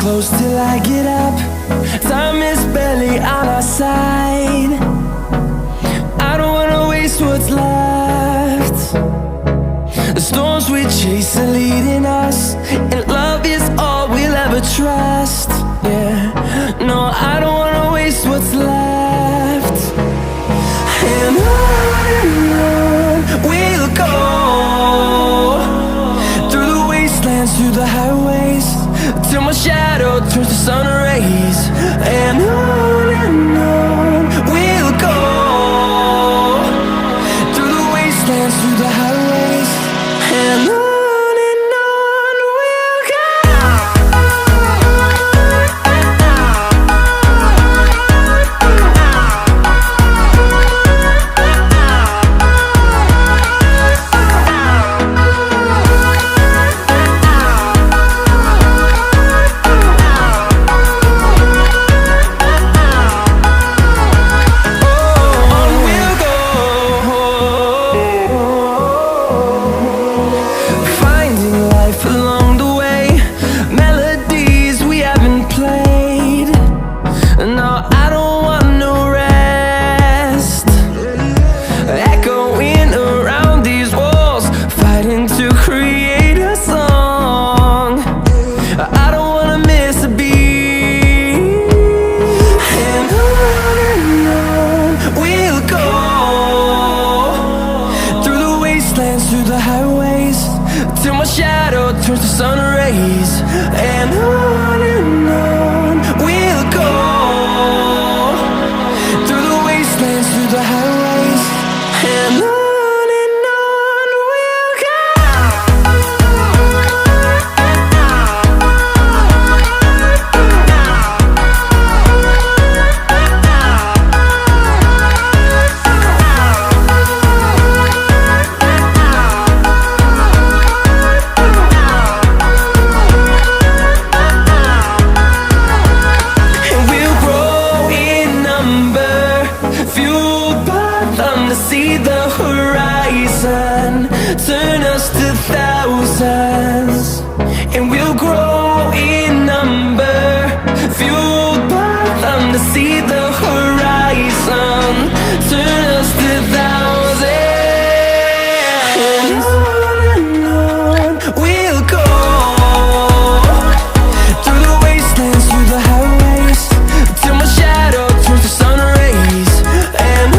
close till I get up. Time is barely on our side. I don't wanna waste what's left. The storms we chase are leading us, and love is all we'll ever trust. Yeah, no, I don't wanna waste what's left. And on we'll go, through the wastelands, through the highways, till my shadow turns to sun rays. And on we'll go, through the wastelands, through the highways, and on we'll go. Through the highways, till my shadow turns to sun rays. And on we'll go, through the wastelands, through the highways, and on we'll go. See the horizon turn us to thousands, and we'll grow in number, fueled by them. To see the horizon turn us to thousands, and on we'll go, through the wastelands, through the highways, till my shadow turns to sun rays. And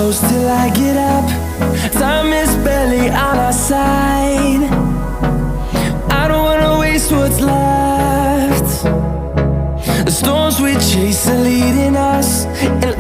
close till I get up. Time is barely on our side. I don't wanna waste what's left. The storms we chase are leading us, and